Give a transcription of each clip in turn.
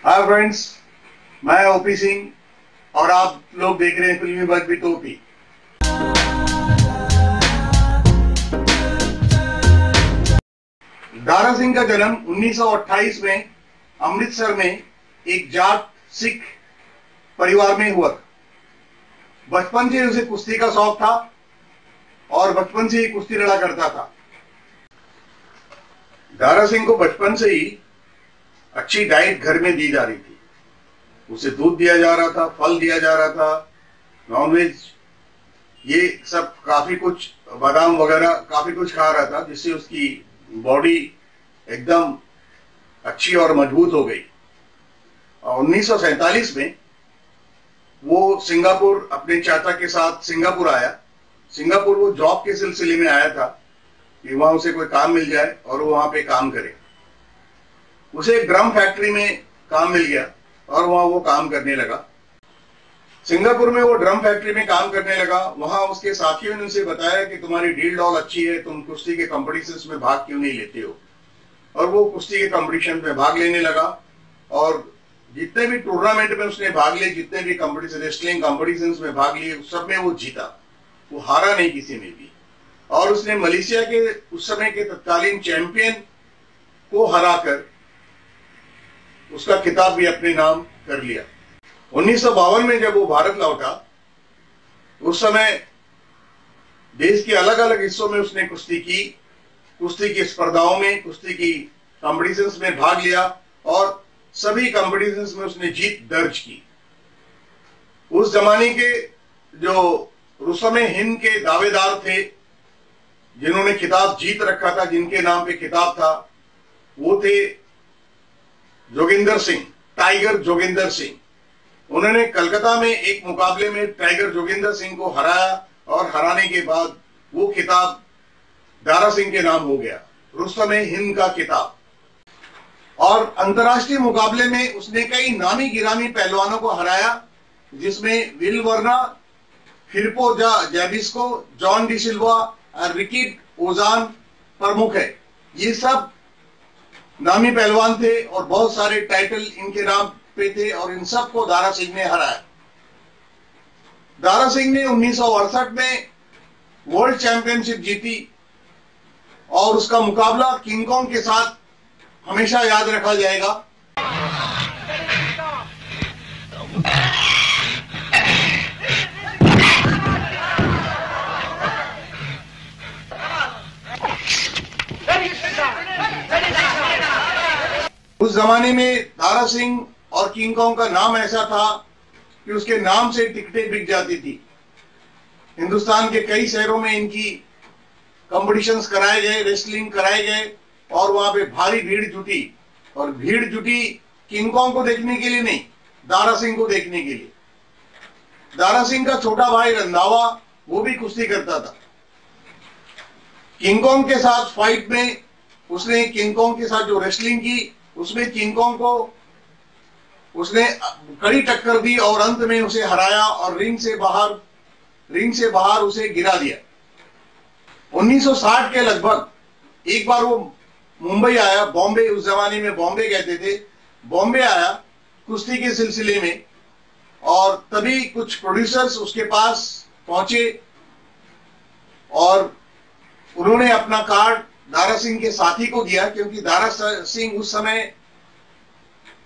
Hi friends, मैं OP Singh और आप लोग देख रहे हैं फिल्मी बज भी टोपी। दारा सिंह का जन्म 1928 में अमृतसर में एक जाट सिख परिवार में हुआ था। बचपन से उसे कुश्ती का शौक था और बचपन से ही कुश्ती लड़ा करता था। दारा सिंह को बचपन से ही अच्छी डाइट घर में दी जा रही थी। उसे दूध दिया जा रहा था, फल दिया जा रहा था, नॉनवेज, ये सब काफी कुछ, बादाम वगैरह काफी कुछ खा रहा था, जिससे उसकी बॉडी एकदम अच्छी और मजबूत हो गई। और 1947 में वो सिंगापुर अपने चाचा के साथ सिंगापुर आया। सिंगापुर वो जॉब के सिलसिले में आया था कि वहां उसे कोई काम मिल जाए और वो वहां पे काम करे। उसे एक ड्रम फैक्ट्री में काम मिल गया और वहां वो काम करने लगा। सिंगापुर में वो ड्रम फैक्ट्री में काम करने लगा। वहां उसके साथियों ने उसे बताया कि तुम्हारी डील डॉल अच्छी है, तुम कुश्ती के कॉम्पिटिशन्स में भाग क्यों नहीं लेते हो। और वो कुश्ती के कॉम्पिटिशन में भाग लेने लगा और जितने भी टूर्नामेंट में उसने भाग लिए, जितने भी कॉम्पिटिशन, रेसलिंग कॉम्पिटिशन्स में भाग लिए, उस सब में वो जीता। वो हारा नहीं किसी में भी। और उसने मलेशिया के उस समय के तत्कालीन चैंपियन को हराकर उसका खिताब भी अपने नाम कर लिया। 1952 में जब वो भारत लौटा, उस समय देश के अलग अलग हिस्सों में उसने कुश्ती की स्पर्धाओं में, कुश्ती की कॉम्पिटिशन्स में भाग लिया और सभी कॉम्पिटिशन्स में उसने जीत दर्ज की। उस जमाने के जो उस समय हिंद के दावेदार थे, जिन्होंने खिताब जीत रखा था, जिनके नाम पे खिताब था, वो थे जोगिंदर सिंह, टाइगर जोगिंदर सिंह। उन्होंने कलकत्ता में एक मुकाबले में टाइगर जोगिंदर सिंह को हराया और हराने के बाद वो खिताब दारा सिंह के नाम हो गया, उस समय हिंद का खिताब। और अंतर्राष्ट्रीय मुकाबले में उसने कई नामी गिरामी पहलवानों को हराया, जिसमें Will Varna, Filippo Zbyszko, John de Silva और रिकी ओजान प्रमुख है। ये सब नामी पहलवान थे और बहुत सारे टाइटल इनके नाम पे थे और इन सबको दारा सिंह ने हराया। दारा सिंह ने 1968 में वर्ल्ड चैंपियनशिप जीती और उसका मुकाबला किंग कॉन्ग के साथ हमेशा याद रखा जाएगा। उस जमाने में दारा सिंह और किंग कॉन्ग का नाम ऐसा था कि उसके नाम से टिकटें बिक जाती थी। हिंदुस्तान के कई शहरों में इनकी कॉम्पिटिशन्स कराए गए, रेसलिंग कराए गए और वहां पे भारी भीड़ जुटी। और भीड़ जुटी किंग कॉन्ग को देखने के लिए नहीं, दारा सिंह को देखने के लिए। दारा सिंह का छोटा भाई रंधावा, वो भी कुश्ती करता था। किंग कॉन्ग के साथ फाइट में उसने किंग कॉन्ग के साथ जो रेसलिंग की, उसमें किंग कॉन्ग को उसने कड़ी टक्कर दी और अंत में उसे हराया और रिंग से बाहर उसे गिरा दिया। 1960 के लगभग एक बार वो मुंबई आया, बॉम्बे, उस जमाने में बॉम्बे कहते थे, बॉम्बे आया कुश्ती के सिलसिले में। और तभी कुछ प्रोड्यूसर्स उसके पास पहुंचे और उन्होंने अपना कार्ड दारा सिंह के साथी को दिया, क्योंकि दारा सिंह उस समय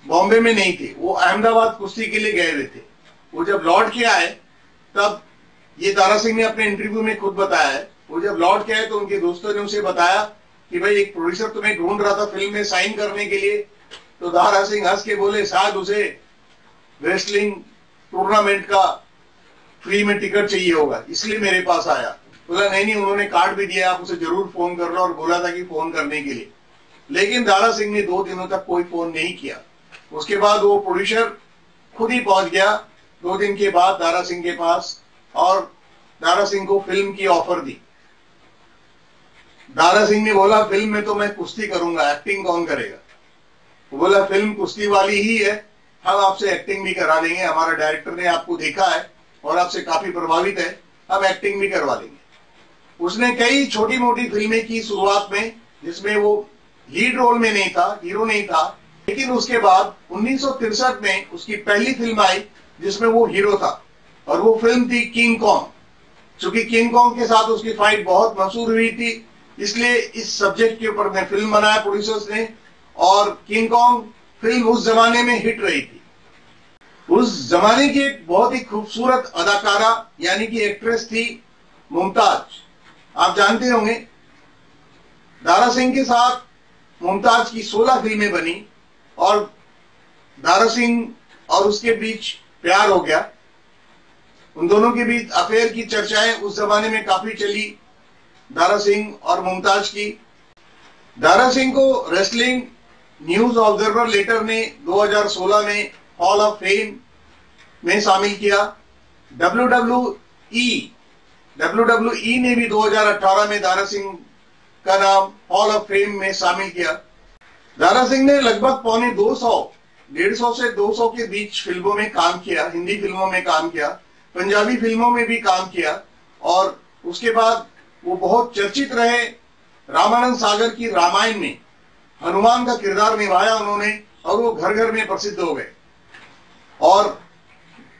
बॉम्बे में नहीं थे, वो अहमदाबाद कुश्ती के लिए गए हुए थे। वो जब लौट के आए, तब ये दारा सिंह ने अपने इंटरव्यू में खुद बताया है, वो जब लौट के आए तो उनके दोस्तों ने उसे बताया कि भाई एक प्रोड्यूसर तुम्हें ढूंढ रहा था फिल्म में साइन करने के लिए। तो दारा सिंह हंस के बोले, शायद उसे रेसलिंग टूर्नामेंट का फ्री में टिकट चाहिए होगा, इसलिए मेरे पास आया। बोला नहीं, उन्होंने कार्ड भी दिया, आप उसे जरूर फोन कर लो, और बोला था कि फोन करने के लिए। लेकिन दारा सिंह ने 2 दिनों तक कोई फोन नहीं किया। उसके बाद वो प्रोड्यूसर खुद ही पहुंच गया 2 दिन के बाद दारा सिंह के पास और दारा सिंह को फिल्म की ऑफर दी। दारा सिंह ने बोला, फिल्म में तो मैं कुश्ती करूंगा, एक्टिंग कौन करेगा। वो बोला, फिल्म कुश्ती वाली ही है, हम आपसे एक्टिंग भी करा देंगे, हमारा डायरेक्टर ने आपको देखा है और आपसे काफी प्रभावित है, हम एक्टिंग भी करवा देंगे। उसने कई छोटी मोटी फिल्में की शुरुआत में, जिसमें वो लीड रोल में नहीं था, हीरो नहीं था, लेकिन उसके बाद 1963 में उसकी पहली फिल्म आई जिसमें वो हीरो था, और वो फिल्म थी किंग कॉन्ग। चूंकि किंग कॉन्ग के साथ उसकी फाइट बहुत मशहूर हुई थी, इसलिए इस सब्जेक्ट के ऊपर ने फिल्म बनाया प्रोड्यूसर्स ने, और किंग कॉन्ग फिल्म उस जमाने में हिट रही थी। उस जमाने की एक बहुत ही खूबसूरत अदाकारा यानी कि एक्ट्रेस थी मुमताज। आप जानते होंगे दारा सिंह के साथ मुमताज की 16 फिल्में बनी, और दारा सिंह और उसके बीच प्यार हो गया। उन दोनों के बीच अफेयर की चर्चाएं उस जमाने में काफी चली, दारा सिंह और मुमताज की। दारा सिंह को रेसलिंग न्यूज ऑब्जर्वर लेटर ने 2016 में हॉल ऑफ फेम में शामिल किया। WWE ने भी 2018 में दारा सिंह का नाम हॉल ऑफ फेम में शामिल किया। दारा सिंह ने लगभग पौने 150 से 200 के बीच फिल्मों में काम किया, हिंदी फिल्मों में काम किया, पंजाबी फिल्मों में भी काम किया, और उसके बाद वो बहुत चर्चित रहे। रामानंद सागर की रामायण में हनुमान का किरदार निभाया उन्होंने, और वो घर घर में प्रसिद्ध हो गए। और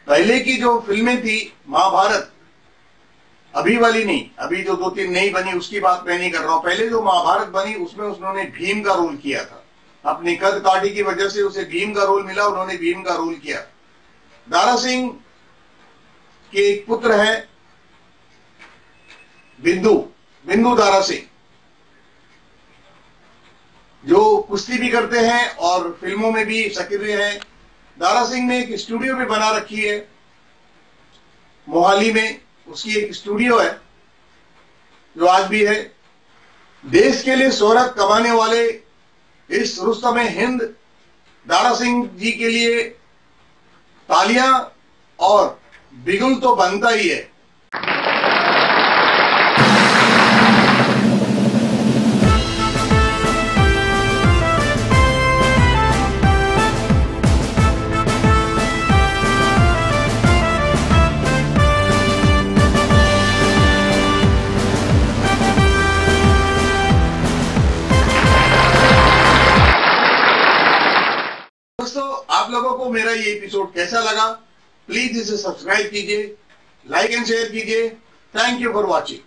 पहले की जो फिल्में थी महाभारत, अभी वाली नहीं, अभी जो 2-3 नई बनी उसकी बात मैं नहीं कर रहा हूं, पहले जो महाभारत बनी उसमें उन्होंने भीम का रोल किया था। अपनी कद काठी की वजह से उसे भीम का रोल मिला, उन्होंने भीम का रोल किया। दारा सिंह के एक पुत्र है बिंदु दारा सिंह, जो कुश्ती भी करते हैं और फिल्मों में भी सक्रिय हैं। दारा सिंह ने एक स्टूडियो भी बना रखी है मोहाली में, उसकी एक स्टूडियो है जो आज भी है। देश के लिए शोहरत कमाने वाले इस रुस्तम हिंद दारा सिंह जी के लिए तालियां और बिगुल तो बनता ही है। दोस्तों, आप लोगों को मेरा ये एपिसोड कैसा लगा, प्लीज इसे सब्सक्राइब कीजिए, लाइक एंड शेयर कीजिए। Thank you for watching.